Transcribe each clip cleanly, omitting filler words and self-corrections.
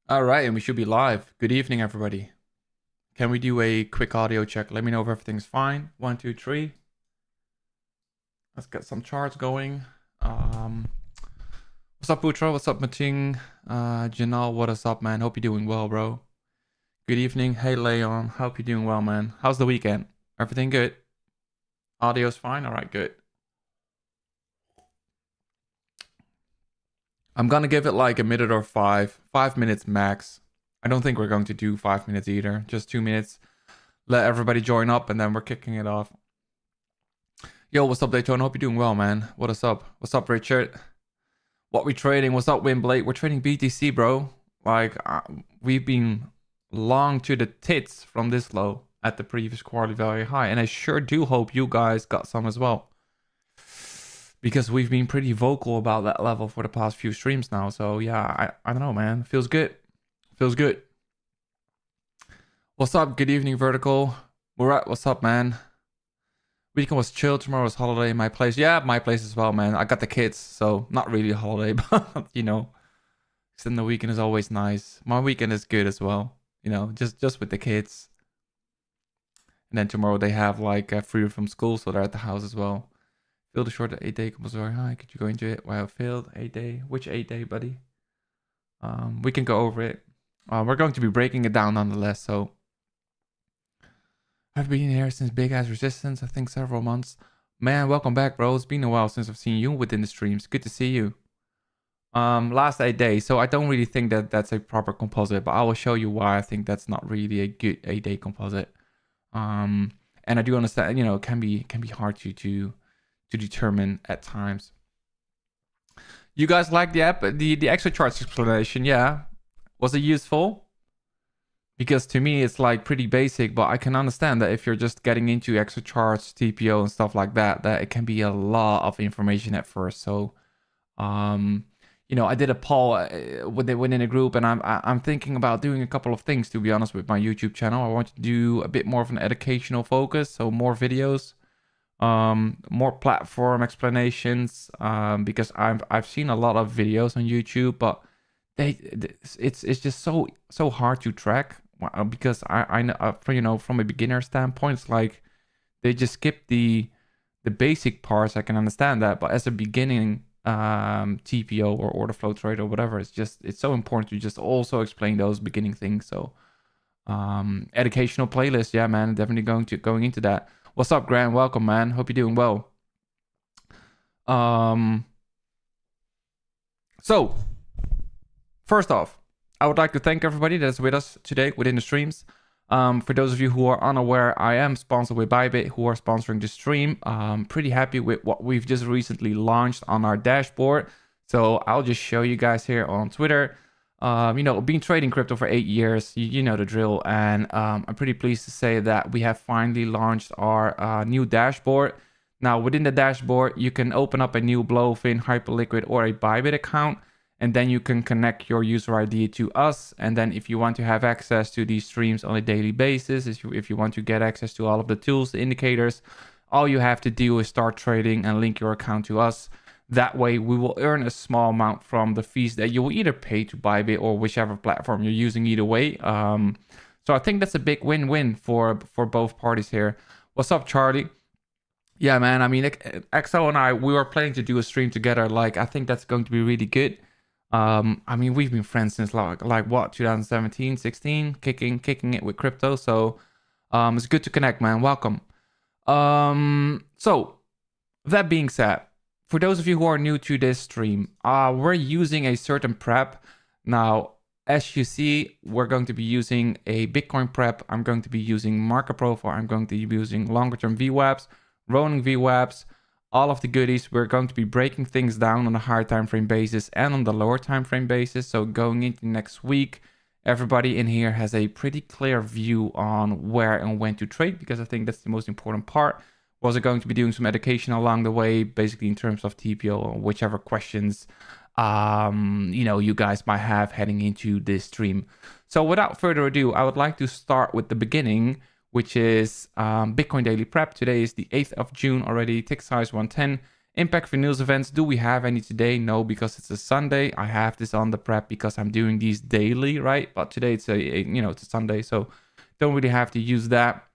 All right, and we should be live. Good evening, everybody. Can we do a quick audio check? Let me know if everything's fine. 1, 2, 3. Let's get some charts going. What's up, Putra? What's up, Mating? Janal, what is up, man? Hope you're doing well, bro. Good evening. Hey, Leon. Hope you're doing well, man. How's the weekend? Everything good? Audio's fine? All right, good. I'm gonna give it like a minute or 5 minutes max. I don't think we're going to do 5 minutes either. Just 2 minutes. Let everybody join up and then we're kicking it off. Yo, what's up, Daytona? Hope you're doing well, man. What is up? What's up, Richard? What we trading? What's up, Wimblade? We're trading BTC, bro. Like, we've been long to the tits from this low at the previous quarterly value high. And I sure do hope you guys got some as well. Because we've been pretty vocal about that level for the past few streams now. So yeah, I don't know, man. Feels good. Feels good. What's up? Good evening, Vertical. Murat, what's up, man? Weekend was chill. Tomorrow was holiday in my place. Yeah, my place as well, man. I got the kids, so not really a holiday, but you know, extending the weekend is always nice. My weekend is good as well. You know, just with the kids. And then tomorrow they have like free from school, so they're at the house as well. Failed the short 8-day was very high. Could you go into it? Wow, failed 8-day. Which 8-day, buddy? We can go over it. We're going to be breaking it down nonetheless. So I've been here since Big Ass Resistance. I think several months. Man, welcome back, bro. It's been a while since I've seen you within the streams. Good to see you. Last 8 days. So I don't really think that that's a proper composite, but I will show you why I think that's not really a good 8-day composite. And I do understand, you know, it can be hard to determine at times. You guys like the app, the extra charts explanation? Yeah, was it useful? Because to me it's like pretty basic, but I can understand that if you're just getting into extra charts, TPO and stuff like that, that it can be a lot of information at first. So you know, I did a poll within a group, and I'm thinking about doing a couple of things, to be honest, with my YouTube channel. I want to do a bit more of an educational focus, so more videos, more platform explanations, because I've seen a lot of videos on YouTube, but it's just so hard to track, because I know, you know, from a beginner standpoint, it's like they just skip the basic parts. I can understand that, but as a beginning TPO or order flow trade or whatever, it's so important to just also explain those beginning things. So educational playlist, yeah, man, definitely going into that. What's up, Grant? Welcome, man. Hope you're doing well. So, first off, I would like to thank everybody that's with us today within the streams. For those of you who are unaware, I am sponsored with Bybit, who are sponsoring the stream. Pretty happy with what we've just recently launched on our dashboard. So I'll just show you guys here on Twitter. You know, been trading crypto for 8 years, you know the drill, and I'm pretty pleased to say that we have finally launched our new dashboard. Now, within the dashboard, you can open up a new Blowfin, Hyperliquid, or a Bybit account, and then you can connect your user ID to us. And then if you want to have access to these streams on a daily basis, if you want to get access to all of the tools, the indicators, all you have to do is start trading and link your account to us. That way, we will earn a small amount from the fees that you will either pay to Bybit or whichever platform you're using either way. So I think that's a big win-win for both parties here. What's up, Charlie? Yeah, man. I mean, XO and I, we were planning to do a stream together. Like, I think that's going to be really good. I mean, we've been friends since like what, 2017, 16, kicking it with crypto. So it's good to connect, man. Welcome. So that being said, for those of you who are new to this stream, we're using a certain prep. Now, as you see, we're going to be using a Bitcoin prep. I'm going to be using market profile. I'm going to be using longer term VWAPs, rolling VWAPs, all of the goodies. We're going to be breaking things down on a higher time frame basis and on the lower time frame basis. So going into next week, everybody in here has a pretty clear view on where and when to trade, because I think that's the most important part. We're also going to be doing some education along the way, basically in terms of TPO or whichever questions you know, you guys might have heading into this stream. So without further ado, I would like to start with the beginning, which is Bitcoin Daily Prep. Today is the 8th of June already, tick size 110. Impact for news events, do we have any today? No, because it's a Sunday. I have this on the prep because I'm doing these daily, right? But today it's it's a Sunday, so don't really have to use that.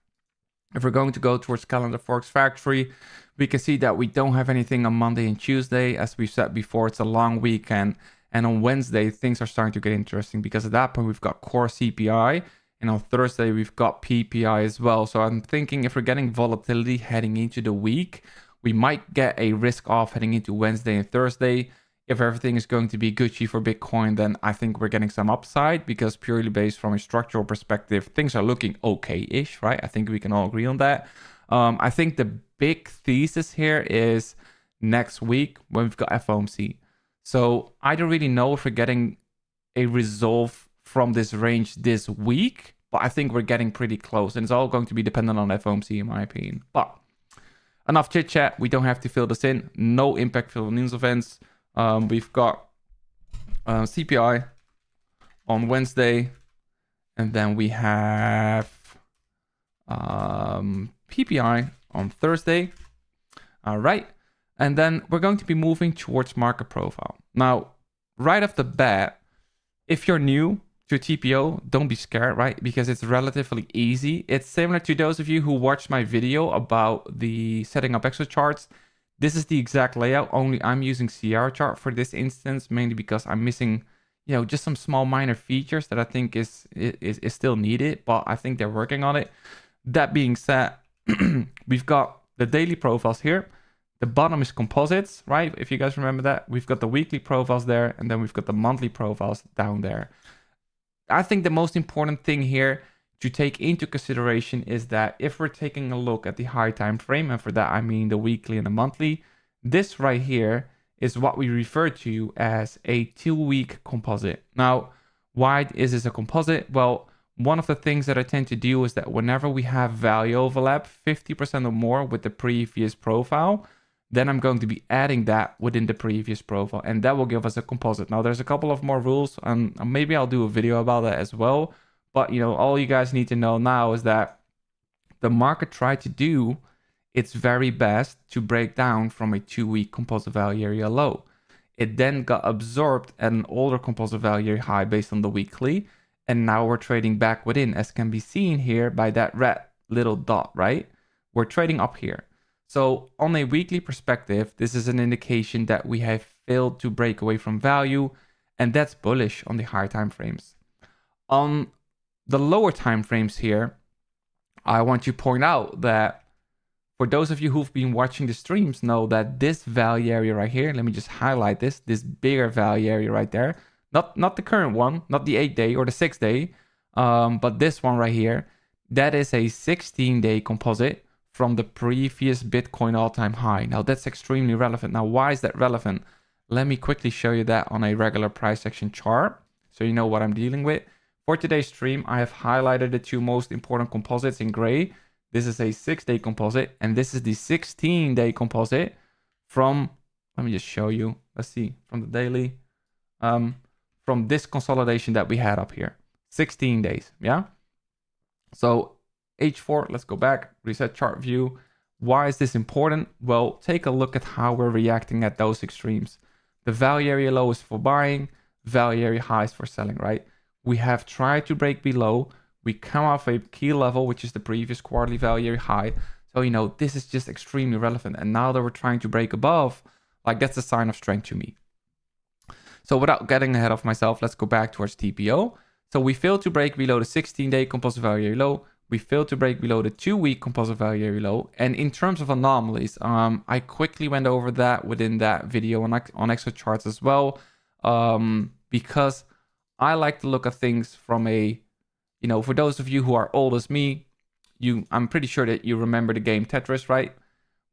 If we're going to go towards Calendar Forex Factory, we can see that we don't have anything on Monday and Tuesday. As we've said before, it's a long weekend. And on Wednesday, things are starting to get interesting because at that point, we've got core CPI. And on Thursday, we've got PPI as well. So I'm thinking if we're getting volatility heading into the week, we might get a risk off heading into Wednesday and Thursday. If everything is going to be Gucci for Bitcoin, then I think we're getting some upside because purely based from a structural perspective, things are looking okay-ish, right? I think we can all agree on that. I think the big thesis here is next week when we've got FOMC. So I don't really know if we're getting a resolve from this range this week, but I think we're getting pretty close. And it's all going to be dependent on FOMC in my opinion. But enough chit chat. We don't have to fill this in. No impact for news events. We've got CPI on Wednesday, and then we have PPI on Thursday. All right. And then we're going to be moving towards market profile. Now, right off the bat, if you're new to TPO, don't be scared, right? Because it's relatively easy. It's similar to those of you who watched my video about the setting up extra charts. This is the exact layout, only I'm using CR chart for this instance, mainly because I'm missing, just some small minor features that I think is still needed, but I think they're working on it. That being said, we've got the daily profiles here. The bottom is composites, right? If you guys remember that, we've got the weekly profiles there, and then we've got the monthly profiles down there. I think the most important thing here to take into consideration is that if we're taking a look at the high time frame, and for that I mean the weekly and the monthly, this right here is what we refer to as a 2-week composite. Now, why is this a composite? Well, one of the things that I tend to do is that whenever we have value overlap 50% or more with the previous profile, then I'm going to be adding that within the previous profile, and that will give us a composite. Now, there's a couple of more rules, and maybe I'll do a video about that as well. But, all you guys need to know now is that the market tried to do its very best to break down from a 2-week composite value area low. It then got absorbed at an older composite value area high based on the weekly, and now we're trading back within, as can be seen here by that red little dot, right? We're trading up here. So on a weekly perspective, this is an indication that we have failed to break away from value, and that's bullish on the higher time frames. On the lower time frames here, I want to point out that for those of you who've been watching the streams know that this value area right here, let me just highlight this bigger value area right there, not the current one, not the 8-day or the 6-day, but this one right here, that is a 16-day composite from the previous Bitcoin all-time high. Now that's extremely relevant. Now, why is that relevant? Let me quickly show you that on a regular price action chart so you know what I'm dealing with. For today's stream, I have highlighted the two most important composites in gray. This is a 6-day composite, and this is the 16-day composite from, let me just show you. Let's see, from the daily, from this consolidation that we had up here, 16 days, yeah? So H4, let's go back, reset chart view. Why is this important? Well, take a look at how we're reacting at those extremes. The value area low is for buying, value area high is for selling, right? We have tried to break below. We come off a key level, which is the previous quarterly value area high. So, this is just extremely relevant. And now that we're trying to break above, like that's a sign of strength to me. So without getting ahead of myself, let's go back towards TPO. So we failed to break below the 16-day composite value area low. We failed to break below the 2-week composite value area low. And in terms of anomalies, I quickly went over that within that video on Excel charts as well, because I like to look at things from a, for those of you who are old as me, I'm pretty sure that you remember the game Tetris, right?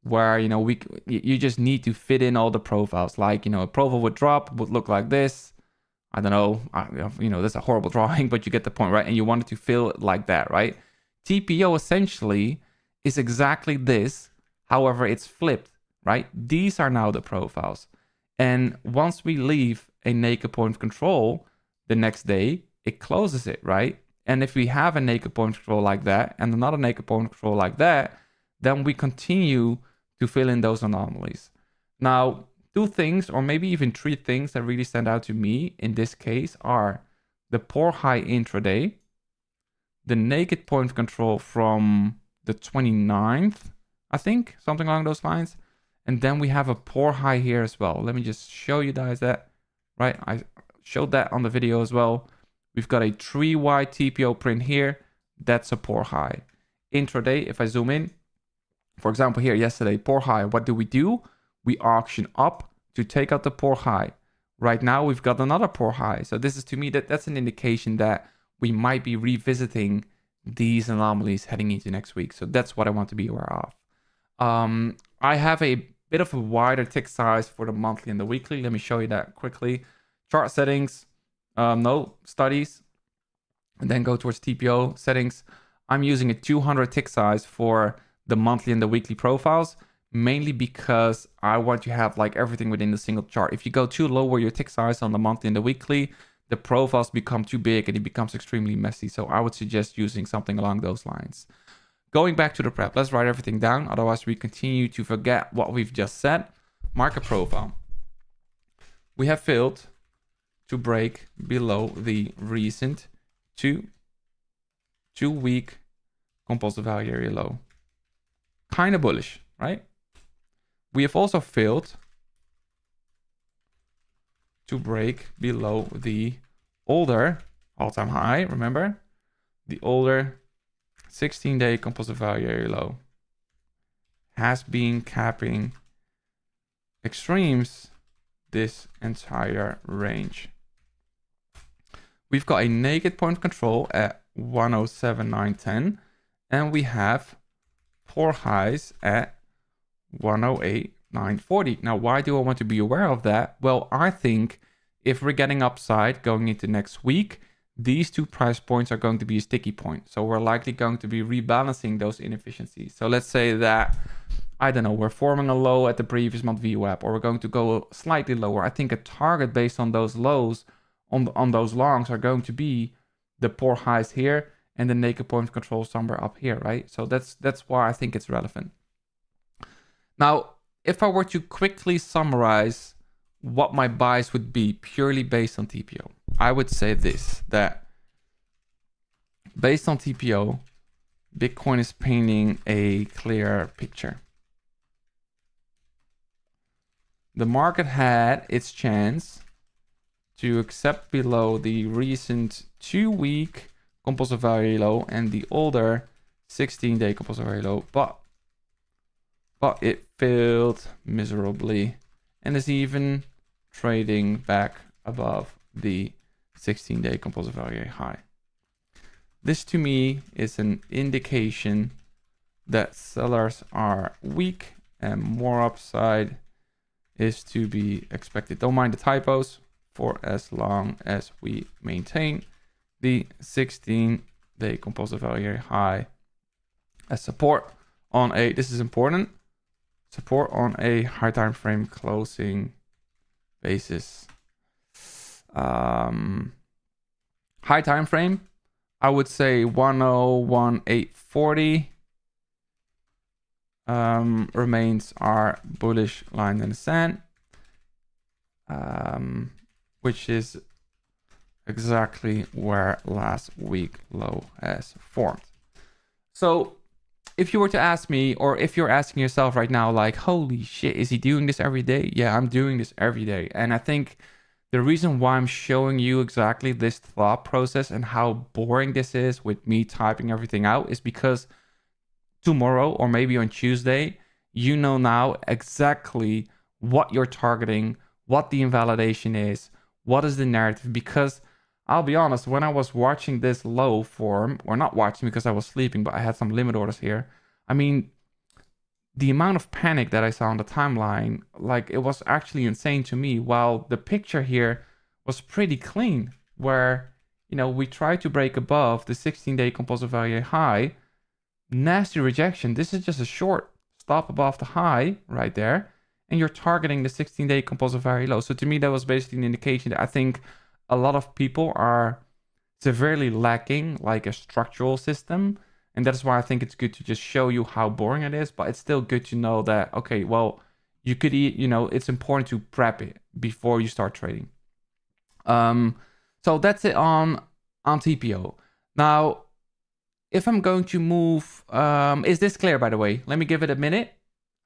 Where, you just need to fit in all the profiles. Like, a profile would look like this. I don't know, that's a horrible drawing, but you get the point, right? And you want it to feel it like that, right? TPO essentially is exactly this. However, it's flipped, right? These are now the profiles. And once we leave a naked point of control, the next day, it closes it, right? And if we have a naked point of control like that and another naked point of control like that, then we continue to fill in those anomalies. Now, two things, or maybe even three things that really stand out to me in this case are the poor high intraday, the naked point control from the 29th, I think, something along those lines. And then we have a poor high here as well. Let me just show you guys that, right? I showed that on the video as well. We've got a 3Y TPO print here. That's a poor high. Intraday, if I zoom in, for example, here yesterday, poor high. What do? We auction up to take out the poor high. Right now, we've got another poor high. So this is, to me, that's an indication that we might be revisiting these anomalies heading into next week. So that's what I want to be aware of. I have a bit of a wider tick size for the monthly and the weekly. Let me show you that quickly. Chart settings, no studies, and then go towards TPO settings. I'm using a 200 tick size for the monthly and the weekly profiles, mainly because I want to have like everything within the single chart. If you go too low with your tick size on the monthly and the weekly, the profiles become too big and it becomes extremely messy. So I would suggest using something along those lines. Going back to the prep, let's write everything down. Otherwise, we continue to forget what we've just said. Market profile. We have failed to break below the recent two-week compulsive value area low. Kind of bullish, right? We have also failed to break below the older all-time high, remember? The older 16-day compulsive value area low has been capping extremes this entire range. We've got a naked point control at 107,910, and we have poor highs at 108,940. Now, why do I want to be aware of that? Well, I think if we're getting upside going into next week, these two price points are going to be a sticky point. So we're likely going to be rebalancing those inefficiencies. So let's say that, I don't know, we're forming a low at the previous month VWAP, or we're going to go slightly lower. I think a target based on those lows on those longs are going to be the poor highs here and the naked point control somewhere up here, right? So that's why I think it's relevant. Now, if I were to quickly summarize what my bias would be purely based on TPO, I would say this, that based on TPO, Bitcoin is painting a clear picture. The market had its chance to accept below the recent 2-week compulsive value low and the older 16-day compulsive value low, but it failed miserably and is even trading back above the 16-day compulsive value high. This to me is an indication that sellers are weak and more upside is to be expected. Don't mind the typos for as long as we maintain the 16-day compulsive value high as support on a, this is important, support on a high time frame closing basis. High time frame, I would say 101,840 remains our bullish line in the sand, which is exactly where last week low has formed. So if you were to ask me, or if you're asking yourself right now, like, holy shit, is he doing this every day? Yeah, I'm doing this every day. And I think the reason why I'm showing you exactly this thought process and how boring this is with me typing everything out is because tomorrow or maybe on Tuesday, you know now exactly what you're targeting, what the invalidation is, what is the narrative. Because I'll be honest, when I was watching this low form, or not watching because I was sleeping, but I had some limit orders here. I mean, the amount of panic that I saw on the timeline, like, it was actually insane to me, while the picture here was pretty clean, where, you know, we tried to break above the 16-day compulsive value high, nasty rejection. This is just a short stop above the high right there, and you're targeting the 16-day compulsive value low. So to me, that was basically an indication that I think a lot of people are severely lacking like a structural system. And that's why I think it's good to just show you how boring it is, but it's still good to know that, okay, well, you could, it's important to prep it before you start trading. So that's it on TPO. Now, if I'm going to move, is this clear, by the way? Let me give it a minute.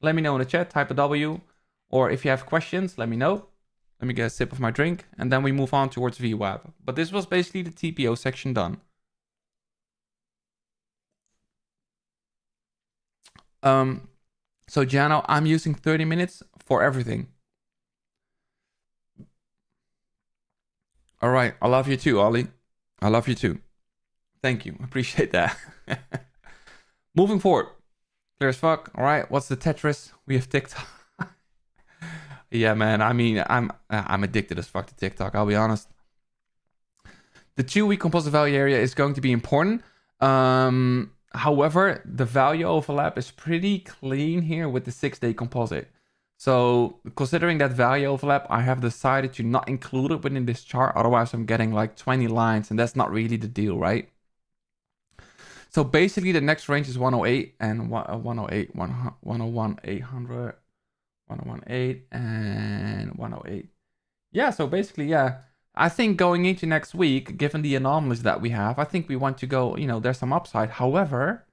Let me know in the chat, type a W, or if you have questions, let me know. Let me get a sip of my drink, and then we move on towards VWAP. But this was basically the TPO section done. So Jano, I'm using 30 minutes for everything. All right, I love you too, Ollie. I love you too. Thank you, appreciate that. Moving forward, clear as fuck. All right, what's the Tetris? We have TikTok. Yeah, man. I mean, I'm addicted as fuck to TikTok. I'll be honest. The 2-week composite value area is going to be important. However, the value overlap is pretty clean here with the 6-day composite. So considering that value overlap, I have decided to not include it within this chart. Otherwise, I'm getting like 20 lines, and that's not really the deal, right? So basically, the next range is 108 and 108, 101, 800. 118 and 108. Yeah, so basically, yeah, I think going into next week, given the anomalies that we have, I think we want to go, there's some upside. However,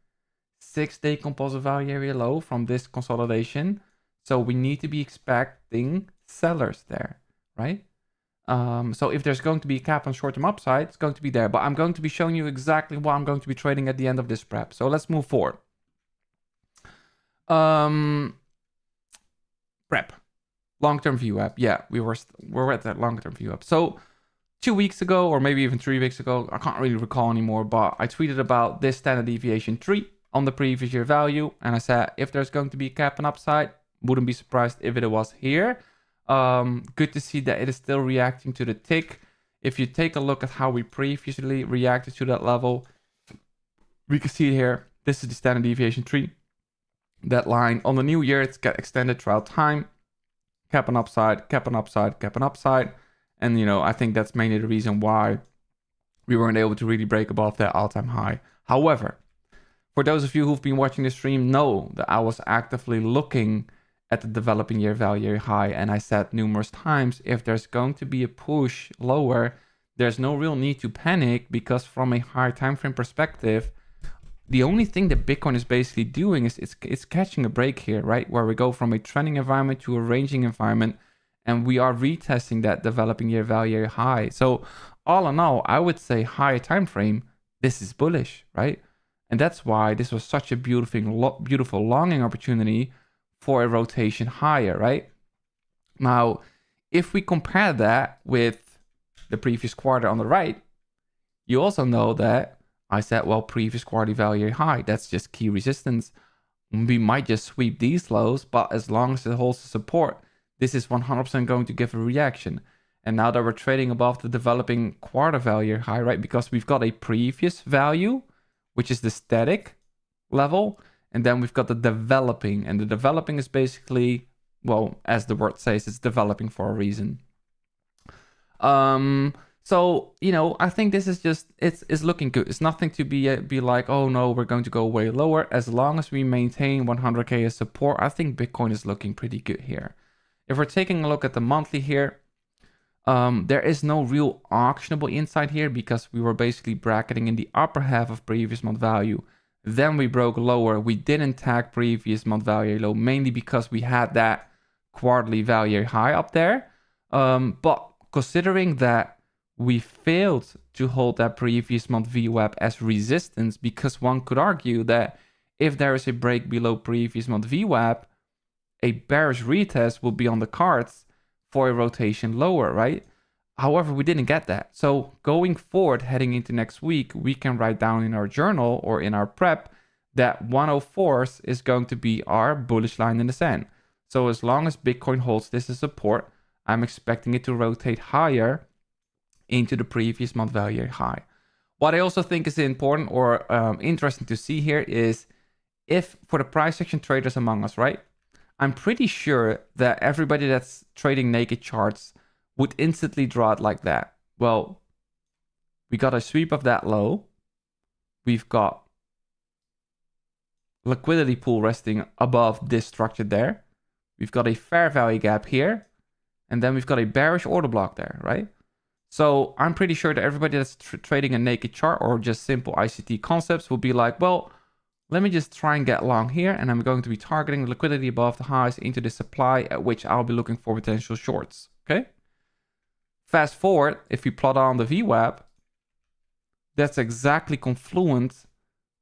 6-day composite value area low from this consolidation. So we need to be expecting sellers there, right? So if there's going to be a cap on short-term upside, it's going to be there. But I'm going to be showing you exactly what I'm going to be trading at the end of this prep. So let's move forward. Prep. Long-term VWAP. Yeah, we're at that long-term VWAP. So 2 weeks ago, or maybe even 3 weeks ago, I can't really recall anymore, but I tweeted about this standard deviation tree on the previous year value. And I said, if there's going to be a cap on upside, wouldn't be surprised if it was here. Good to see that it is still reacting to the tick. If you take a look at how we previously reacted to that level, we can see it here. This is the standard deviation tree. That line on the new year, it's got extended throughout time. Cap on upside, cap on upside, cap on upside. And, I think that's mainly the reason why we weren't able to really break above that all-time high. However, for those of you who've been watching the stream know that I was actively looking at the developing year value high. And I said numerous times, if there's going to be a push lower, there's no real need to panic, because from a higher time frame perspective, the only thing that Bitcoin is basically doing is it's catching a break here, right? Where we go from a trending environment to a ranging environment, and we are retesting that developing year value high. So all in all, I would say higher time frame, this is bullish, right? And that's why this was such a beautiful longing opportunity for a rotation higher, right? Now, if we compare that with the previous quarter on the right, you also know that I said, well, previous quarterly value high, that's just key resistance. We might just sweep these lows, but as long as it holds the support, this is 100% going to give a reaction. And now that we're trading above the developing quarter value high, right? Because we've got a previous value, which is the static level. And then we've got the developing. And the developing is basically, well, as the word says, it's developing for a reason. So, I think this is just, it's looking good. It's nothing to be like, oh no, we're going to go way lower. As long as we maintain 100K as support, I think Bitcoin is looking pretty good here. If we're taking a look at the monthly here, there is no real auctionable insight here, because we were basically bracketing in the upper half of previous month value. Then we broke lower. We didn't tag previous month value low, mainly because we had that quarterly value high up there. But considering that we failed to hold that previous month VWAP as resistance, because one could argue that if there is a break below previous month VWAP, a bearish retest will be on the cards for a rotation lower, right? However, we didn't get that. So going forward, heading into next week, we can write down in our journal or in our prep that 104s is going to be our bullish line in the sand. So as long as Bitcoin holds this as support, I'm expecting it to rotate higher into the previous month value high. What I also think is important or interesting to see here is, if for the price action traders among us, right? I'm pretty sure that everybody that's trading naked charts would instantly draw it like that. Well, we got a sweep of that low. We've got liquidity pool resting above this structure there. We've got a fair value gap here. And then we've got a bearish order block there, right? So I'm pretty sure that everybody that's trading a naked chart or just simple ICT concepts will be like, well, let me just try and get long here. And I'm going to be targeting liquidity above the highs into the supply at which I'll be looking for potential shorts, okay? Fast forward, if we plot on the VWAP, that's exactly confluent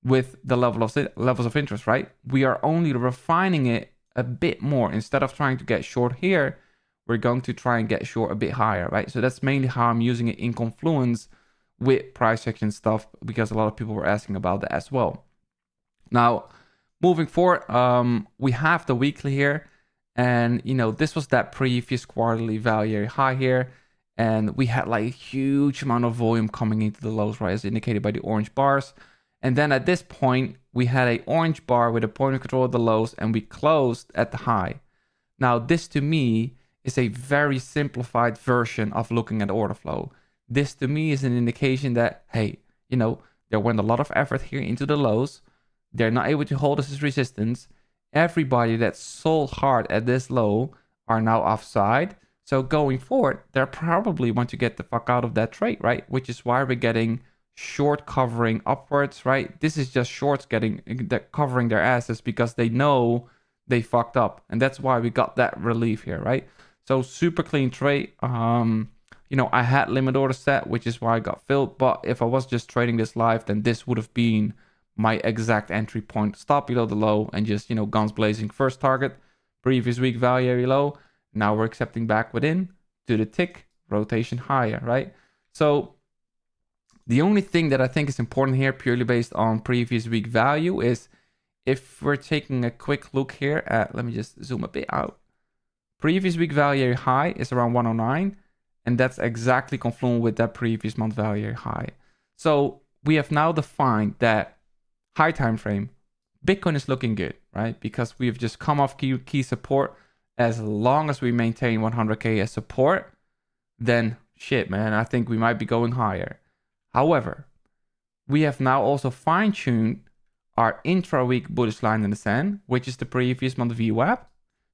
with the levels of interest, right? We are only refining it a bit more. Instead of trying to get short here, we're going to try and get short a bit higher, right? So that's mainly how I'm using it in confluence with price action stuff, because a lot of people were asking about that as well. Now, moving forward, we have the weekly here, and this was that previous quarterly value area high here, and we had like a huge amount of volume coming into the lows, right, as indicated by the orange bars. And then at this point, we had an orange bar with a point of control of the lows, and we closed at the high. Now, this to me is a very simplified version of looking at order flow. This to me is an indication that, hey, there went a lot of effort here into the lows. They're not able to hold us as resistance. Everybody that sold hard at this low are now offside. So going forward, they probably want to get the fuck out of that trade, right? Which is why we're getting short covering upwards, right? This is just shorts covering their asses because they know they fucked up. And that's why we got that relief here, right? So super clean trade. I had limit order set, which is why I got filled. But if I was just trading this live, then this would have been my exact entry point. Stop below the low and just, guns blazing. First target, previous week value area low. Now we're accepting back within to the tick, rotation higher, right? So the only thing that I think is important here, purely based on previous week value, is if we're taking a quick look here at, let me just zoom a bit out. Previous week value area high is around 109, and that's exactly confluent with that previous month value area high. So we have now defined that high time frame, Bitcoin is looking good, right? Because we've just come off key support. As long as we maintain 100K as support, then shit, man, I think we might be going higher. However, we have now also fine-tuned our intra-week bullish line in the sand, which is the previous month VWAP.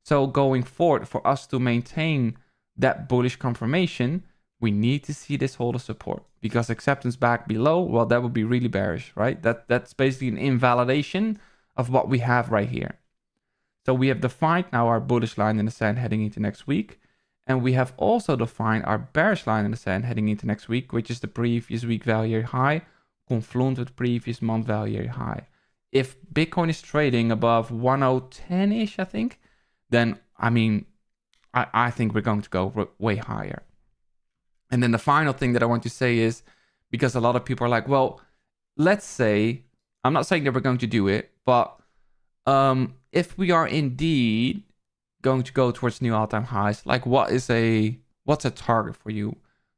So going forward, for us to maintain that bullish confirmation, we need to see this hold of support, because acceptance back below, well, that would be really bearish, right? That's basically an invalidation of what we have right here. So we have defined now our bullish line in the sand heading into next week. And we have also defined our bearish line in the sand heading into next week, which is the previous week value high, confluent with previous month value high. If Bitcoin is trading above 1010-ish, I think, then, I think we're going to go way higher. And then the final thing that I want to say is, because a lot of people are like, well, let's say, I'm not saying that we're going to do it, but if we are indeed going to go towards new all-time highs, like what's a target for you?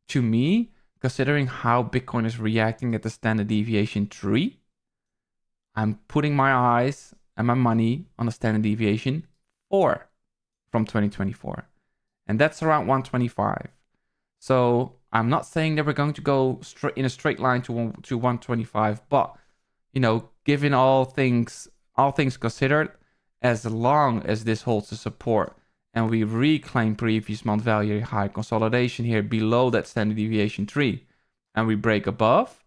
To me, considering how Bitcoin is reacting at the standard deviation tree, I'm putting my eyes and my money on the standard deviation 4 from 2024. And that's around 125. So I'm not saying that we're going to go straight in a straight line to 125, but given all things considered, as long as this holds the support and we reclaim previous month value high consolidation here below that standard deviation tree and we break above,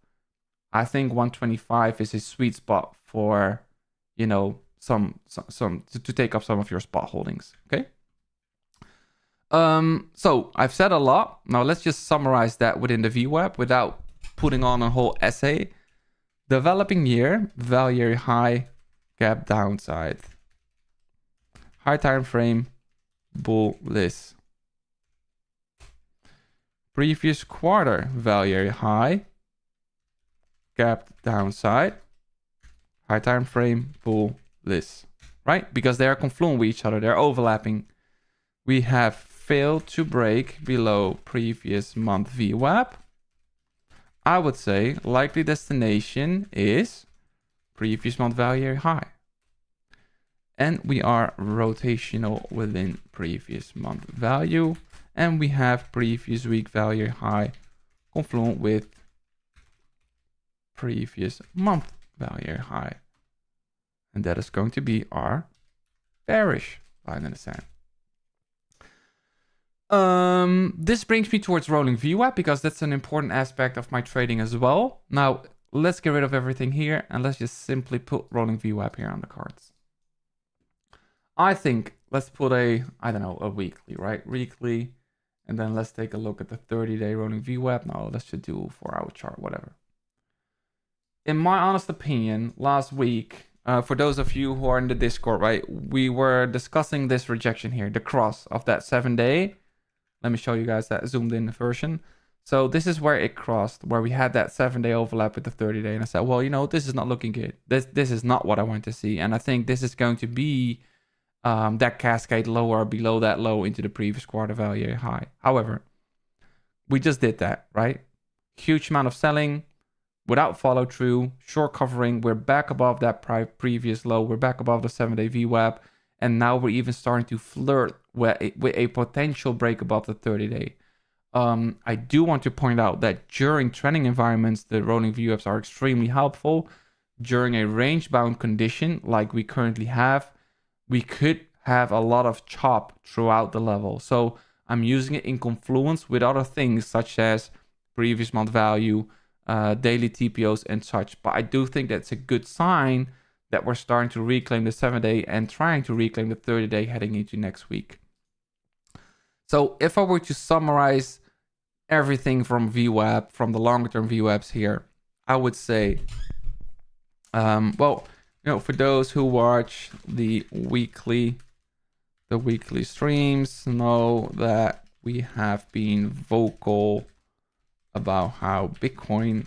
I think 125 is a sweet spot for, some to take up some of your spot holdings. Okay. So I've said a lot. Now let's just summarize that within the VWAP without putting on a whole essay. Developing year, value high, gap downside. High time frame, bullish. Previous quarter, value high, gap downside. High time frame, bullish. Right? Because they are confluent with each other. They're overlapping. We have failed to break below previous month VWAP. I would say likely destination is previous month value high. And we are rotational within previous month value. And we have previous week value high confluent with previous month value high. And that is going to be our bearish line in the sand. This brings me towards rolling VWAP because that's an important aspect of my trading as well. Now, let's get rid of everything here and let's just simply put rolling VWAP here on the cards. I think let's put a weekly, right? Weekly. And then let's take a look at the 30-day rolling VWAP. No, let's just do a 4-hour chart, whatever. In my honest opinion, last week, for those of you who are in the Discord, right, we were discussing this rejection here, the cross of that 7-day. Let me show you guys that zoomed in version. So this is where it crossed, where we had that 7-day overlap with the 30-day. And I said, well, you know, this is not looking good. This is not what I want to see. And I think this is going to be that cascade lower below that low into the previous quarter value high. However, we just did that, right? Huge amount of selling without follow through, short covering. We're back above that previous low. We're back above the 7-day VWAP. And now we're even starting to flirt with a potential break above the 30-day. I do want to point out that during trending environments, the rolling VWAPs are extremely helpful. During a range-bound condition like we currently have, we could have a lot of chop throughout the level. So I'm using it in confluence with other things such as previous month value, daily TPOs and such. But I do think that's a good sign that we're starting to reclaim the 7-day and trying to reclaim the 30-day heading into next week. So if I were to summarize everything from VWAP, from the longer term VWAPs here, I would say, well, you know, for those who watch the weekly streams, know that we have been vocal about how Bitcoin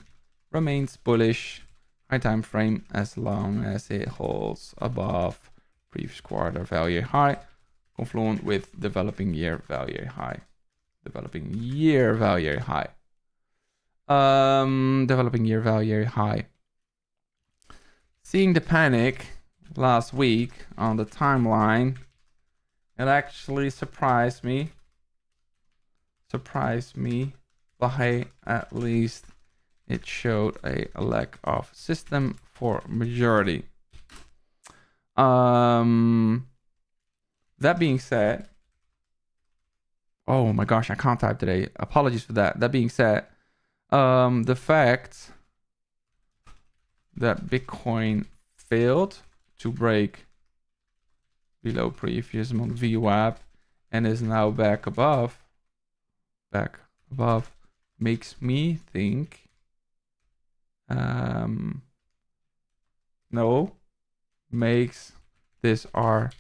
remains bullish high time frame as long as it holds above previous quarter value high, confluent with developing year value high. Developing year value high. Seeing the panic last week on the timeline, it actually surprised me by at least it showed a lack of system for majority. That being said, oh my gosh, I can't type today. Apologies for that. That being said, the fact that Bitcoin failed to break below previous month VWAP and is now back above, makes me think, makes this our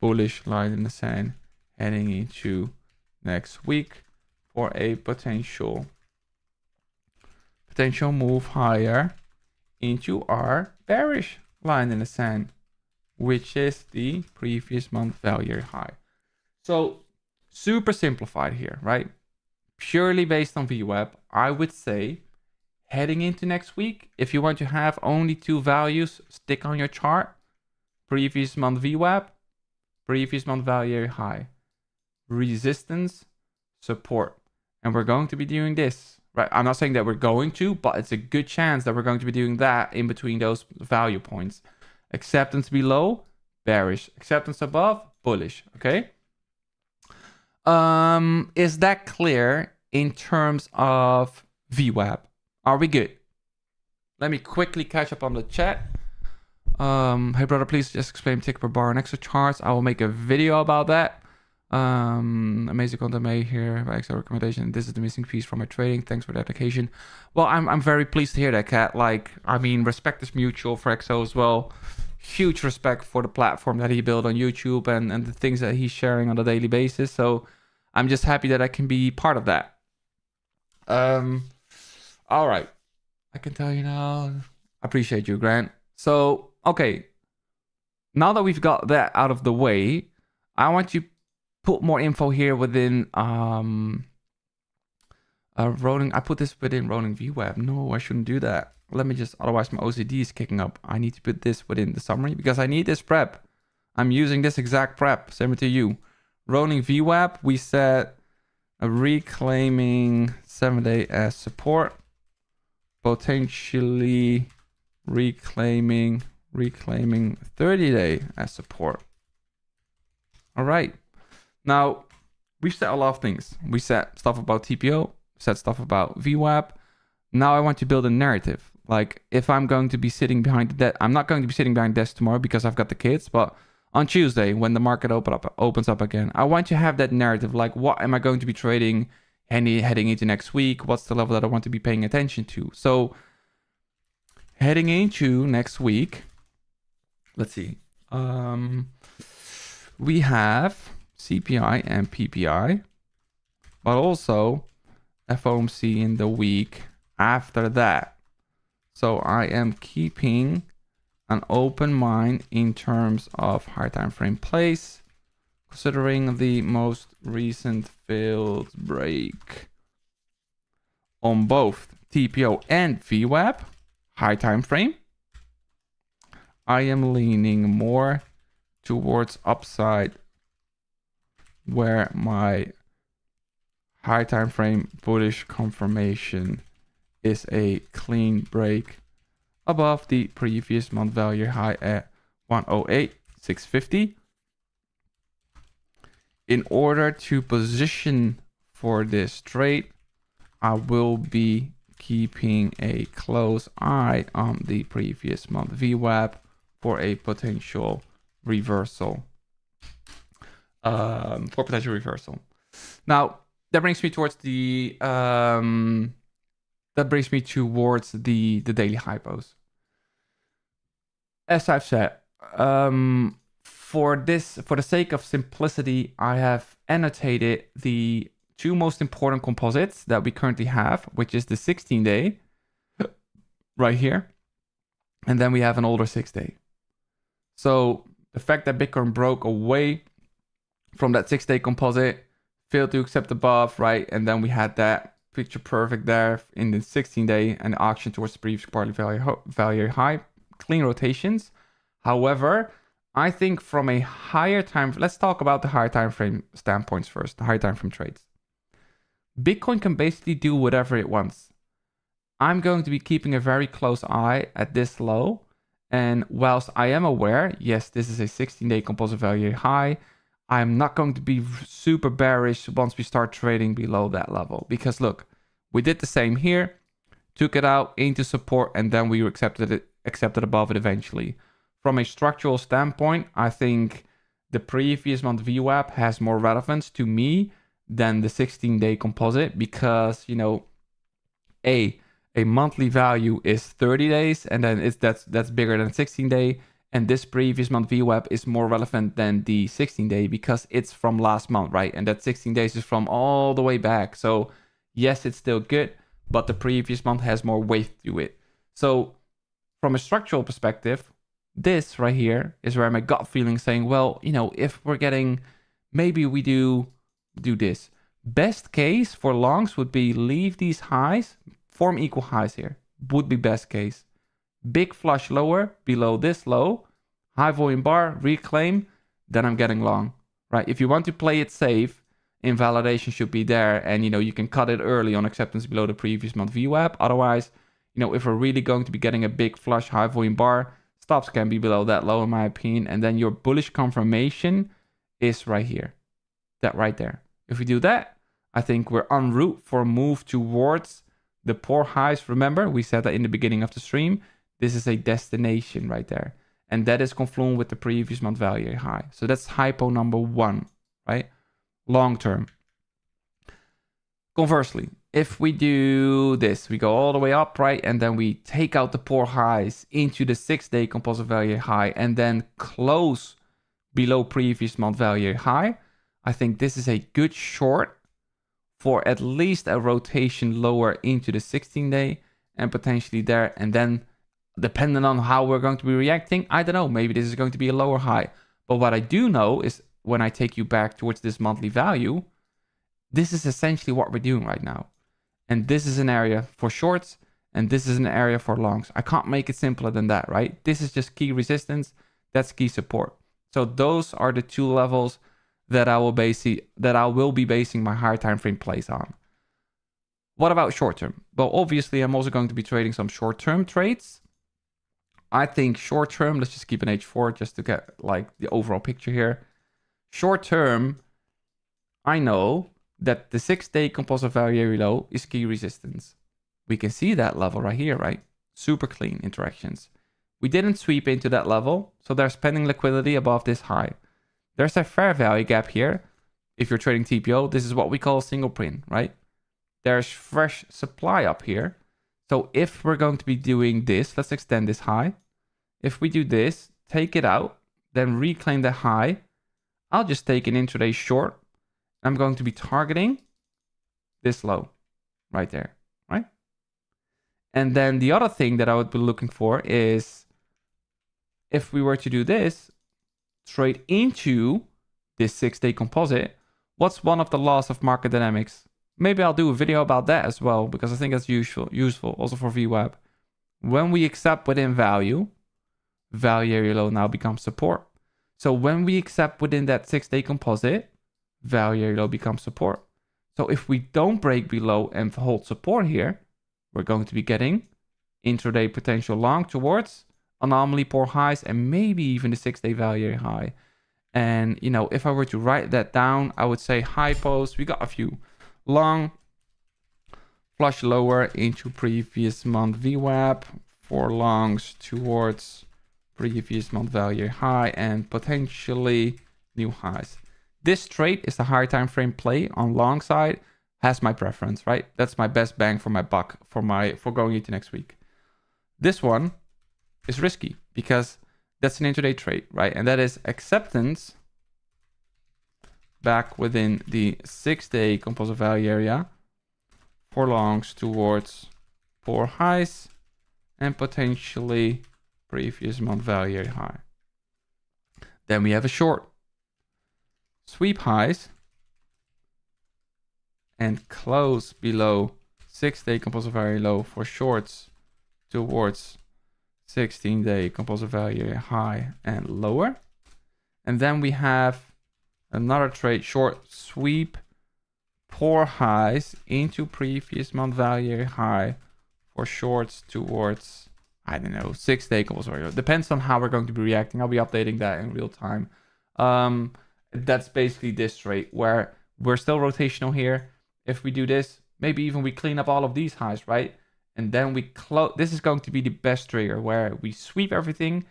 bullish line in the sand heading into next week for a potential move higher into our bearish line in the sand, which is the previous month value high. So super simplified here, right? Purely based on VWAP, I would say heading into next week, if you want to have only two values stick on your chart, previous month VWAP, previous month value high, resistance, support. And we're going to be doing this, right? I'm not saying that we're going to, but it's a good chance that we're going to be doing that in between those value points. Acceptance below, bearish. Acceptance above, bullish, okay? Is that clear in terms of VWAP? Are we good? Let me quickly catch up on the chat. Hey brother, please just explain tick per bar and extra charts. I will make a video about that. Amazing content made here by extra recommendation. This is the missing piece from my trading. Thanks for the application. Well, I'm very pleased to hear that, Kat. Like, I mean, respect is mutual for XO as well. Huge respect for the platform that he built on YouTube and the things that he's sharing on a daily basis. So I'm just happy that I can be part of that. All right. I can tell you now. Appreciate you, Grant. So, okay. Now that we've got that out of the way, I want to put more info here within rolling. I put this within rolling VWAP. No, I shouldn't do that. Let me just, otherwise my OCD is kicking up. I need to put this within the summary because I need this prep. I'm using this exact prep. Same to you. Rolling VWAP, we said reclaiming 7-day as support, potentially reclaiming 30-day as support. All right. Now, we've said a lot of things. We said stuff about TPO, said stuff about VWAP. Now I want to build a narrative. Like if I'm going to be sitting behind the desk, I'm not going to be sitting behind the desk tomorrow because I've got the kids, but on Tuesday when the market opens up again, I want to have that narrative. Like what am I going to be trading heading into next week? What's the level that I want to be paying attention to? So heading into next week, let's see. We have CPI and PPI, but also FOMC in the week after that. So I am keeping an open mind in terms of high time frame plays, considering the most recent failed break on both TPO and VWAP high time frame. I am leaning more towards upside, where my high time frame bullish confirmation is a clean break above the previous month value high at 108,650. In order to position for this trade, I will be keeping a close eye on the previous month VWAP for a potential reversal. Now, that brings me towards the daily hypos. As I've said, for the sake of simplicity, I have annotated the two most important composites that we currently have, which is the 16-day right here, and then we have an older 6-day. So the fact that Bitcoin broke away from that 6-day composite, failed to accept above, right, and then we had that picture perfect there in the 16-day and the auction towards the previous quarterly value high, clean rotations. However, I think from a higher time, let's talk about the higher time frame standpoints first, the higher time frame trades. Bitcoin can basically do whatever it wants. I'm going to be keeping a very close eye at this low, and whilst I am aware, yes, this is a 16-day composite value high, I'm not going to be super bearish once we start trading below that level. Because look, we did the same here, took it out into support, and then we accepted above it eventually. From a structural standpoint, I think the previous month VWAP has more relevance to me than the 16-day composite because, you know, a monthly value is 30 days, and then that's bigger than 16-day. And this previous month VWAP is more relevant than the 16-day because it's from last month, right? And that 16 days is from all the way back. So yes, it's still good, but the previous month has more weight to it. So from a structural perspective, this right here is where my gut feeling saying, well, you know, if we're getting, maybe we do this. Best case for longs would be leave these highs, form equal highs here, would be best case. Big flush lower, below this low, high volume bar, reclaim, then I'm getting long, right? If you want to play it safe, invalidation should be there, and you know, you can cut it early on acceptance below the previous month VWAP. Otherwise, you know, if we're really going to be getting a big flush high volume bar, stops can be below that low in my opinion, and then your bullish confirmation is right here, that right there. If we do that, I think we're en route for a move towards the poor highs. Remember, we said that in the beginning of the stream. This is a destination right there. And that is confluent with the previous month value high. So that's hypo number one, right? Long term. Conversely, if we do this, we go all the way up, right? And then we take out the poor highs into the 6-day composite value high and then close below previous month value high. I think this is a good short for at least a rotation lower into the 16-day and potentially there. And then depending on how we're going to be reacting, I don't know, maybe this is going to be a lower high. But what I do know is when I take you back towards this monthly value, this is essentially what we're doing right now. And this is an area for shorts and this is an area for longs. I can't make it simpler than that, right? This is just key resistance, that's key support. So those are the two levels that I will be basing my higher time frame plays on. What about short term? Well, obviously I'm also going to be trading some short term trades. I think short term, let's just keep an H4 just to get like the overall picture here. Short term, I know that the 6-day composite value area low is key resistance. We can see that level right here, right? Super clean interactions. We didn't sweep into that level, so there's pending liquidity above this high. There's a fair value gap here. If you're trading TPO, this is what we call a single print, right? There's fresh supply up here. So if we're going to be doing this, let's extend this high. If we do this, take it out, then reclaim the high. I'll just take an intraday short. I'm going to be targeting this low right there, right? And then the other thing that I would be looking for is if we were to do this, trade into this 6-day composite, what's one of the laws of market dynamics? Maybe I'll do a video about that as well, because I think that's useful also for VWAP. When we accept within value area low now becomes support. So when we accept within that 6-day composite, value area low becomes support. So if we don't break below and hold support here, we're going to be getting intraday potential long towards anomaly poor highs and maybe even the 6-day value area high. And, you know, if I were to write that down, I would say high post. We got a few. Long, flush lower into previous month VWAP, 4 longs towards previous month value high and potentially new highs. This trade is the higher time frame play on long side, has my preference, right? That's my best bang for my buck for going into next week. This one is risky because that's an intraday trade, right? And that is acceptance back within the 6-day composite value area, 4 longs towards poor highs and potentially previous month value area high. Then we have a short. Sweep highs and close below 6-day composite value low for shorts towards 16-day composite value area high and lower. And then we have another trade, short sweep, poor highs into previous month value area high for shorts towards, I don't know, 6-day composite value low. Depends on how we're going to be reacting. I'll be updating that in real time. That's basically this trade where we're still rotational here. If we do this, maybe even we clean up all of these highs, right? And then we close. This is going to be the best trigger where we sweep everything.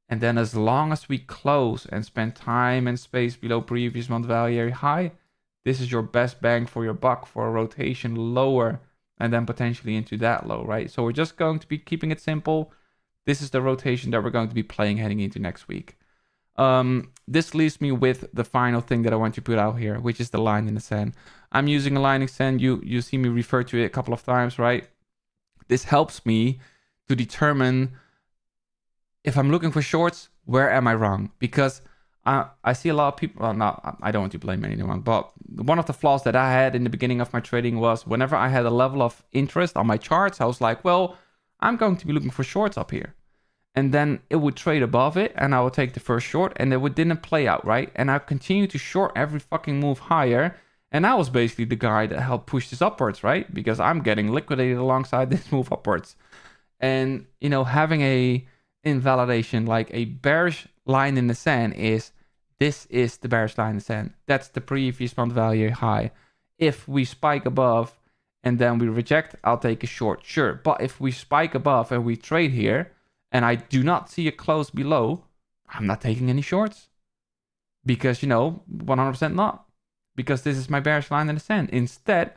And then as long as we close and spend time and space below previous month value area high, this is your best bang for your buck for a rotation lower and then potentially into that low, right? So we're just going to be keeping it simple. This is the rotation that we're going to be playing heading into next week. This leaves me with the final thing that I want to put out here, which is the line in the sand. I'm using a line in the sand. You see me refer to it a couple of times, right? This helps me to determine if I'm looking for shorts, where am I wrong? Because I see a lot of people, well, no, I don't want to blame anyone, but one of the flaws that I had in the beginning of my trading was whenever I had a level of interest on my charts, I was like, well, I'm going to be looking for shorts up here. And then it would trade above it and I would take the first short and it didn't play out, right? And I continued to short every fucking move higher. And I was basically the guy that helped push this upwards, right? Because I'm getting liquidated alongside this move upwards. And, you know, having a invalidation, like a bearish line in the sand this is the bearish line in the sand. That's the previous month value high. If we spike above and then we reject, I'll take a short, sure. But if we spike above and we trade here, and I do not see a close below, I'm not taking any shorts. Because, you know, 100% not. Because this is my bearish line in the sand. Instead,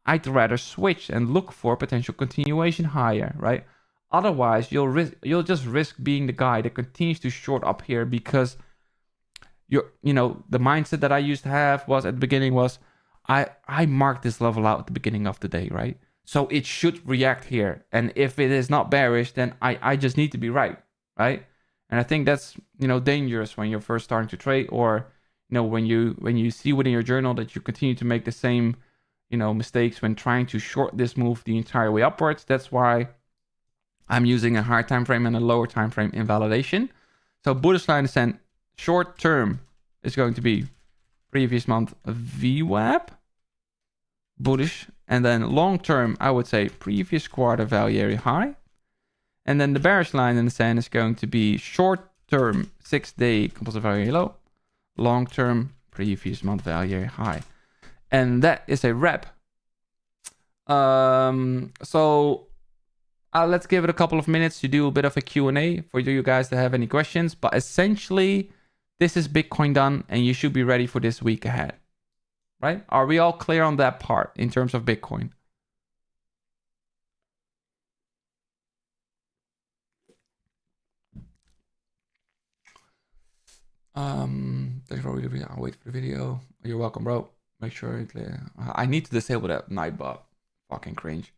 I'd rather switch and look for potential continuation higher, right? Otherwise, you'll just risk being the guy that continues to short up here because the mindset that I used to have was at the beginning was I marked this level out at the beginning of the day, right? So it should react here. And if it is not bearish, then I just need to be right? And I think that's, you know, dangerous when you're first starting to trade, or, you know, when you see within your journal that you continue to make the same, you know, mistakes when trying to short this move the entire way upwards. That's why I'm using a higher time frame and a lower time frame invalidation. So bullish line descent, short term is going to be previous month VWAP, bullish. And then long term, I would say previous quarter value area high. And then the bearish line in the sand is going to be short term 6-day composite value area low, long term previous month value area high. And that is a wrap. So let's give it a couple of minutes to do a bit of a Q&A for you guys to have any questions. But essentially, this is Bitcoin done, and you should be ready for this week ahead. Right? Are we all clear on that part in terms of Bitcoin? Thanks for the video. I'll wait for the video. You're welcome, bro. Make sure it's clear. I need to disable that Nightbot. Fucking cringe.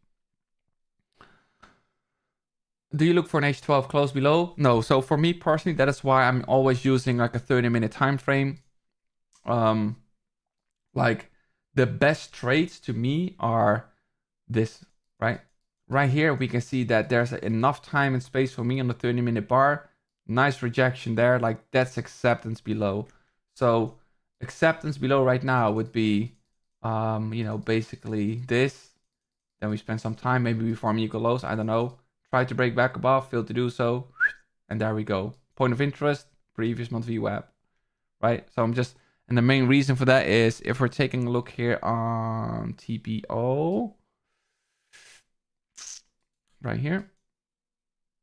Do you look for an H12 close below? No. So for me personally, that is why I'm always using like a 30-minute time frame. Like the best trades to me are this, right? Right here, we can see that there's enough time and space for me on the 30-minute bar. Nice rejection there. Like that's acceptance below. So acceptance below right now would be, basically this. Then we spend some time, maybe we farm equal lows. I don't know. Try to break back above, fail to do so. And there we go. Point of interest, previous month VWAP, right? So and the main reason for that is if we're taking a look here on TPO, right here,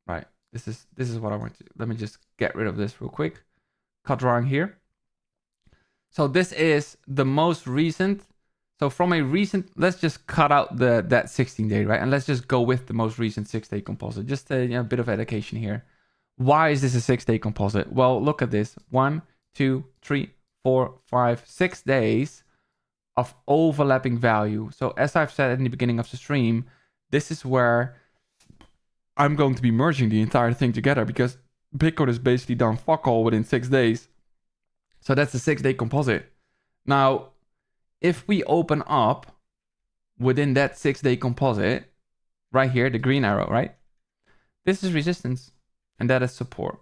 right? This is what I want to, let me just get rid of this real quick. Cut drawing here. So this is the most recent. So from a recent, let's just cut out that 16-day, right? And let's just go with the most recent 6-day composite. Just a bit of education here. Why is this a 6-day composite? Well, look at this. 1, 2, 3, 4, 5, 6 days of overlapping value. So as I've said in the beginning of the stream, this is where I'm going to be merging the entire thing together because Bitcoin is basically done fuck all within 6 days. So that's a 6-day composite. Now, if we open up within that 6-day composite, right here, the green arrow, right? This is resistance and that is support.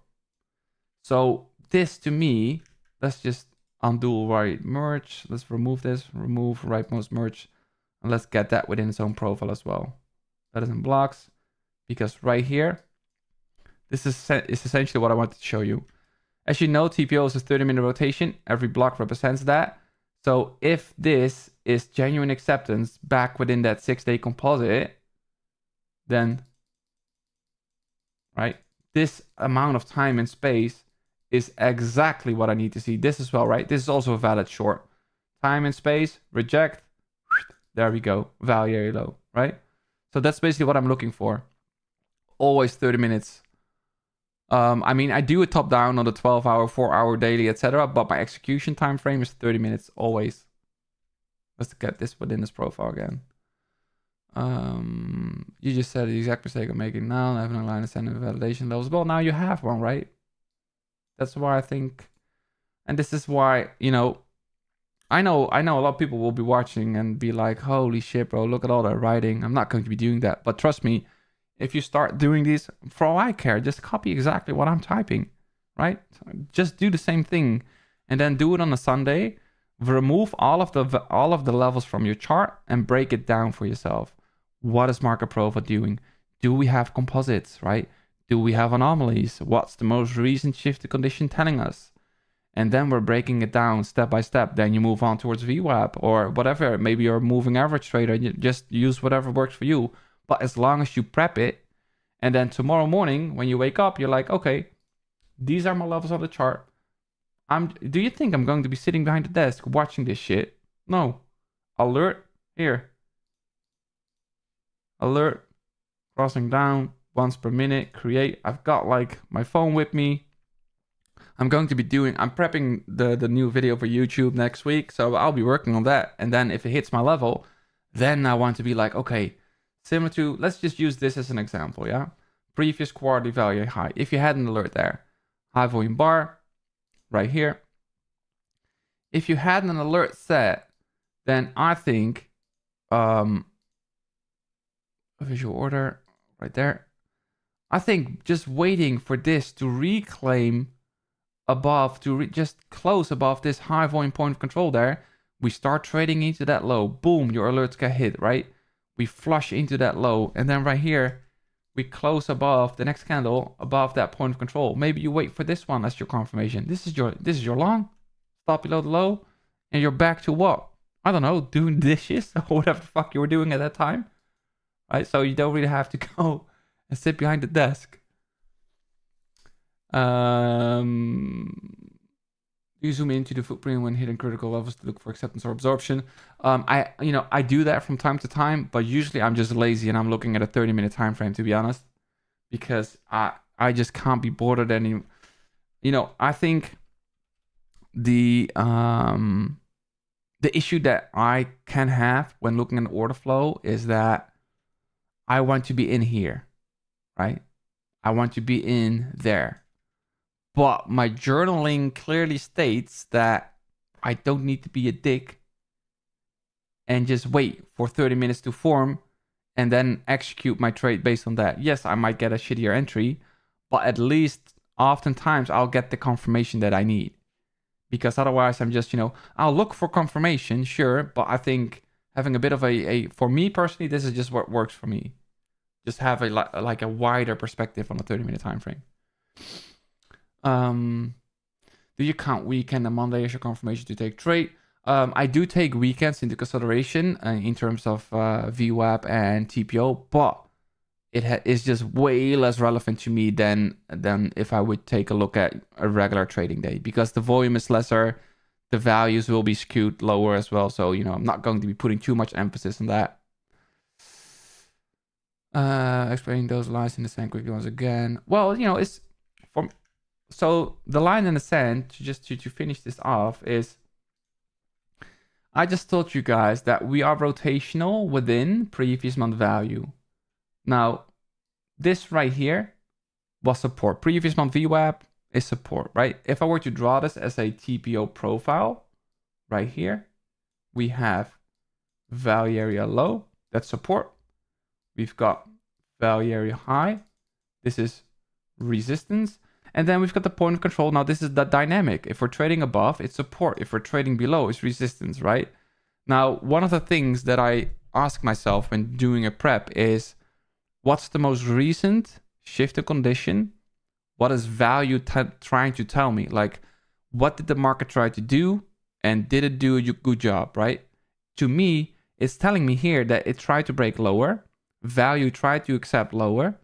So this to me, let's just undo right merge. Let's remove this, remove rightmost merge, and let's get that within its own profile as well. That is in blocks because right here, this is essentially what I wanted to show you. As you know, TPO is a 30-minute rotation. Every block represents that. So if this is genuine acceptance back within that 6-day composite, then, right, this amount of time and space is exactly what I need to see. This as well, right? This is also a valid short. Time and space, reject, there we go, value very low, right? So that's basically what I'm looking for. Always 30 minutes. I do a top down on the 12-hour, 4-hour daily, etc. But my execution time frame is 30 minutes always. Let's get this within this profile again. You just said the exact mistake I'm making now. Having a line of standard validation levels. Well, now you have one, right? That's why I think, and this is why, I know a lot of people will be watching and be like, holy shit, bro, look at all that writing. I'm not going to be doing that. But trust me, if you start doing these, for all I care, just copy exactly what I'm typing, right? Just do the same thing and then do it on a Sunday. Remove all of the levels from your chart and break it down for yourself. What is market profile doing? Do we have composites, right? Do we have anomalies? What's the most recent shifted condition telling us? And then we're breaking it down step by step. Then you move on towards VWAP or whatever. Maybe you're a moving average trader. You just use whatever works for you. But as long as you prep it, and then tomorrow morning when you wake up, you're like, okay, these are my levels of the chart. Do you think I'm going to be sitting behind the desk watching this shit? No. Alert, here. Alert, crossing down, once per minute, create. I've got like my phone with me. I'm prepping the new video for YouTube next week. So I'll be working on that. And then if it hits my level, then I want to be like, okay, similar to, let's just use this as an example, yeah? Previous quarterly value high. If you had an alert there, high volume bar, right here. If you had an alert set, then I think, visual order, right there. I think just waiting for this to reclaim above, just close above this high volume point of control there, we start trading into that low. Boom, your alerts get hit, right? We flush into that low, and then right here, we close above the next candle above that point of control. Maybe you wait for this one as your confirmation. This is your long, stop below the low, and you're back to what? I don't know, doing dishes or whatever the fuck you were doing at that time, right? So you don't really have to go and sit behind the desk. You zoom into the footprint when hitting critical levels to look for acceptance or absorption. I do that from time to time, but usually I'm just lazy and I'm looking at a 30-minute time frame, to be honest, because I just can't be bothered any. I think the issue that I can have when looking at order flow is that I want to be in here, right? I want to be in there. But my journaling clearly states that I don't need to be a dick and just wait for 30 minutes to form and then execute my trade based on that. Yes, I might get a shittier entry, but at least oftentimes I'll get the confirmation that I need. Because otherwise I'm just, I'll look for confirmation, sure, but I think having a bit of a for me personally, this is just what works for me. Just have a wider perspective on a 30-minute time frame. Do you count weekend and Monday as your confirmation to take trade? I do take weekends into consideration in terms of VWAP and TPO, but it is just way less relevant to me than if I would take a look at a regular trading day, because the volume is lesser, the values will be skewed lower as well. So, I'm not going to be putting too much emphasis on that. Explaining those lines in the sand quickly once again. Well, it's from. So the line in the sand, to finish this off, is I just told you guys that we are rotational within previous month value. Now, this right here was support. Previous month VWAP is support, right? If I were to draw this as a TPO profile, right here, we have value area low, that's support. We've got value area high, this is resistance. And then we've got the point of control. Now, this is the dynamic. If we're trading above, it's support. If we're trading below, it's resistance, right? Now, one of the things that I ask myself when doing a prep is, what's the most recent shift in condition? What is value trying to tell me? Like, what did the market try to do? And did it do a good job, right? To me, it's telling me here that it tried to break lower. Value tried to accept lower.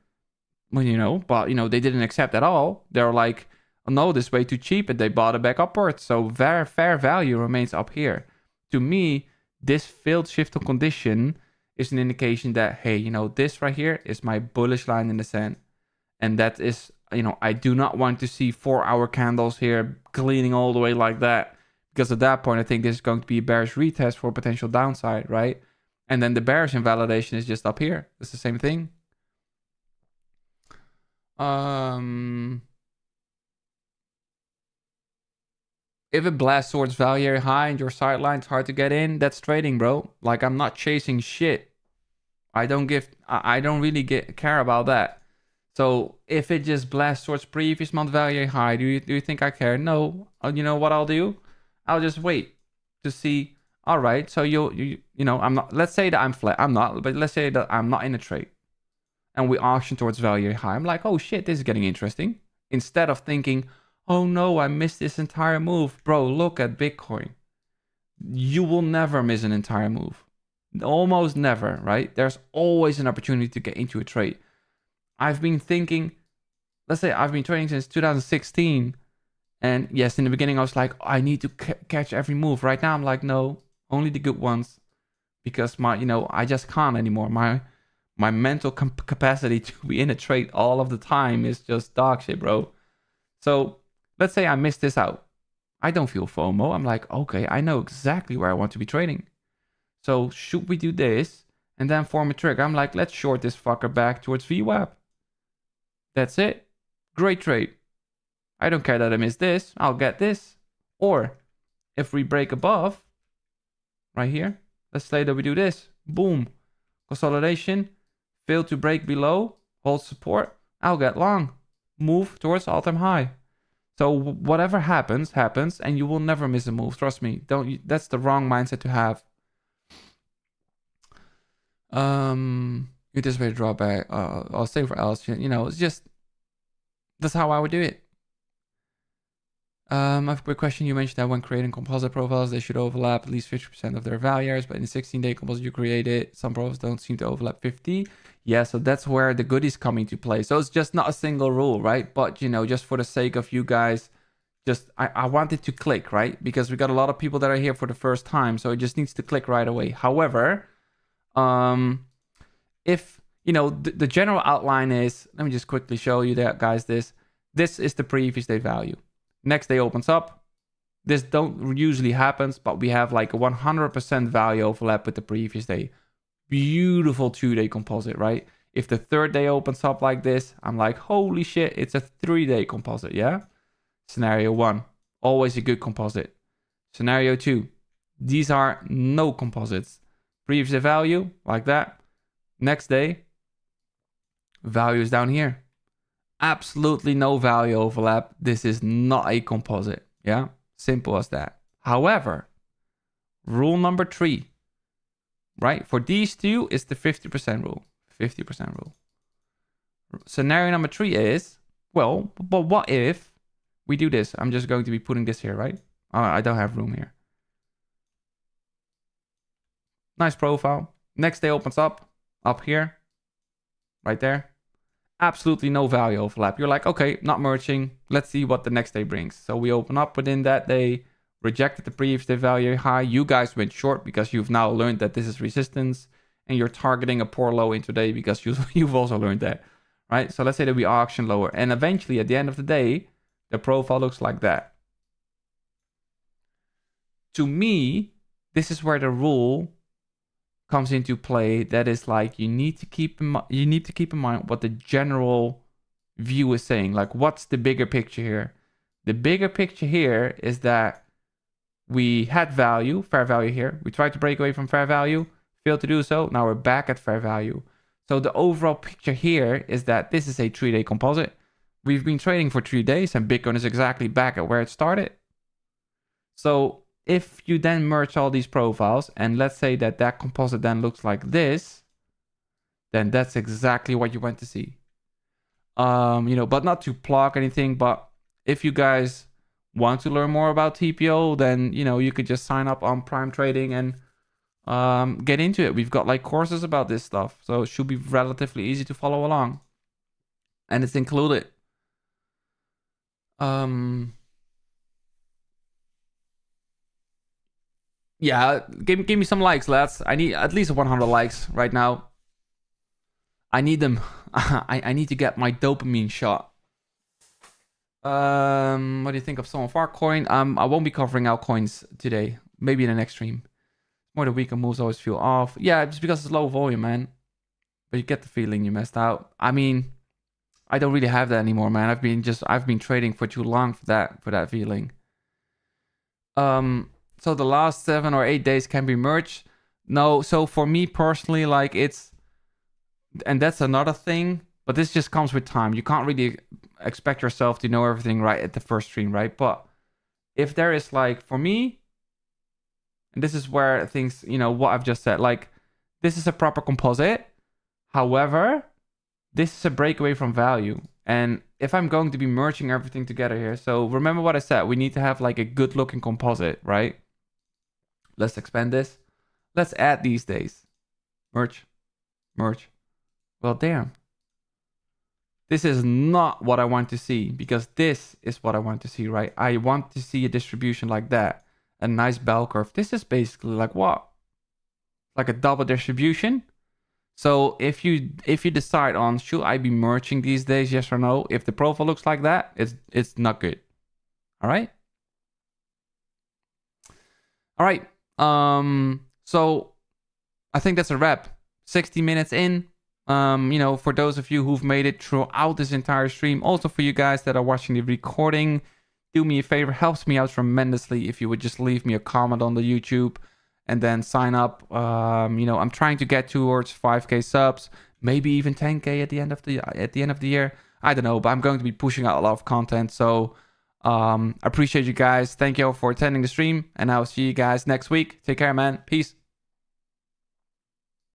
Well, but they didn't accept at all. They're like, oh, no, this is way too cheap, and they bought it back upwards. So very fair value remains up here. To me, this failed shift of condition is an indication that, hey, this right here is my bullish line in the sand. And that is, I do not want to see 4-hour candles here cleaning all the way like that. Because at that point, I think this is going to be a bearish retest for potential downside, right? And then the bearish invalidation is just up here. It's the same thing. If it blasts towards value area high and your sideline, it's hard to get in, that's trading, bro. Like, I'm not chasing shit. I don't really care about that. So if it just blasts towards previous month value area high, do you think I care? No. You know what I'll do? I'll just wait to see. All right, so I'm not. Let's say that I'm flat. I'm not, but let's say that I'm not in a trade. And we auction towards value high. I'm like, oh shit, this is getting interesting. Instead of thinking, oh no, I missed this entire move. Bro, look at Bitcoin. You will never miss an entire move. Almost never, right? There's always an opportunity to get into a trade. I've been thinking, let's say I've been trading since 2016. And yes, in the beginning I was like, I need to catch every move. Right now I'm like, no, only the good ones. Because I just can't anymore. My mental capacity to be in a trade all of the time is just dog shit, bro. So let's say I miss this out. I don't feel FOMO. I'm like, okay, I know exactly where I want to be trading. So should we do this and then form a trick? I'm like, let's short this fucker back towards VWAP. That's it. Great trade. I don't care that I missed this. I'll get this. Or if we break above, right here, let's say that we do this. Boom. Consolidation. Fail to break below, hold support, I'll get long. Move towards all-time high. So whatever happens, happens, and you will never miss a move. Trust me. That's the wrong mindset to have. You just way to draw back. I'll say for else. It's just that's how I would do it. I have a quick question. You mentioned that when creating composite profiles, they should overlap at least 50% of their values, but in the 16-day composite you created, some profiles don't seem to overlap 50. Yeah, so that's where the goodies come into play. So it's just not a single rule, right? But, you know, just for the sake of you guys, just I want it to click, right? Because we got a lot of people that are here for the first time, so it just needs to click right away. However, if, you know, the general outline is, let me just quickly show you that, guys, this is the previous day value. Next day opens up. This don't usually happens, but we have like a 100% value overlap with the previous day. Beautiful 2-day composite, right? If the third day opens up like this, I'm like, holy shit, it's a 3-day composite, yeah? Scenario 1, always a good composite. Scenario 2, these are no composites. Previous day value, like that. Next day, value is down here. Absolutely no value overlap. This is not a composite. Yeah, simple as that. However, rule number 3, right? For these two, it's the 50% rule. 50% rule. Scenario number 3 is, well, but what if we do this? I'm just going to be putting this here, right? I don't have room here. Nice profile. Next day opens up here, right there. Absolutely no value overlap. You're like, okay, not merging. Let's see what the next day brings. So we open up within that day, rejected the previous day value high. You guys went short because you've now learned that this is resistance, and you're targeting a poor low intraday because you've also learned that, right? So let's say that we auction lower, and eventually at the end of the day, the profile looks like that. To me, this is where the rule comes into play. That is like, you need to keep in mind what the general view is saying. Like, what's the bigger picture here? The bigger picture here is that we had value, fair value here. We tried to break away from fair value, failed to do so. Now we're back at fair value. So the overall picture here is that this is a 3-day composite. We've been trading for 3 days and Bitcoin is exactly back at where it started. So if you then merge all these profiles, and let's say that that composite then looks like this, then that's exactly what you want to see. You know, but not to plug anything, but if you guys want to learn more about TPO, then, you know, you could just sign up on Prime Trading and get into it. We've got like courses about this stuff, so it should be relatively easy to follow along. And it's included. Yeah, give me some likes, lads. I need at least 100 likes right now. I need them. I need to get my dopamine shot. What do you think of some of our coin? I won't be covering altcoins today. Maybe in the next stream. More the weaker moves always feel off. Yeah, just because it's low volume, man. But you get the feeling you messed out. I mean, I don't really have that anymore, man. I've been trading for too long for that feeling. So the last 7 or 8 days can be merged. No, so for me personally, like and that's another thing, but this just comes with time. You can't really expect yourself to know everything right at the first stream, right? But if there is like, for me, and this is where things, you know, what I've just said, like this is a proper composite. However, this is a breakaway from value. And if I'm going to be merging everything together here, so remember what I said, we need to have like a good looking composite, right? Let's expand this. Let's add these days. Merge. Well, damn. This is not what I want to see, because this is what I want to see, right? I want to see a distribution like that. A nice bell curve. This is basically like what? Like a double distribution. So if you decide on, should I be merging these days, yes or no? If the profile looks like that, it's not good. All right? All right. So I think that's a wrap. 60 minutes in. You know, for those of you who've made it throughout this entire stream, also for you guys that are watching the recording, do me a favor, helps me out tremendously if you would just leave me a comment on the YouTube and then sign up. You know, I'm trying to get towards 5k subs, maybe even 10k at the end of the year. I don't know, but I'm going to be pushing out a lot of content. So appreciate you guys. Thank you all for attending the stream, and I'll see you guys next week. Take care, man. Peace.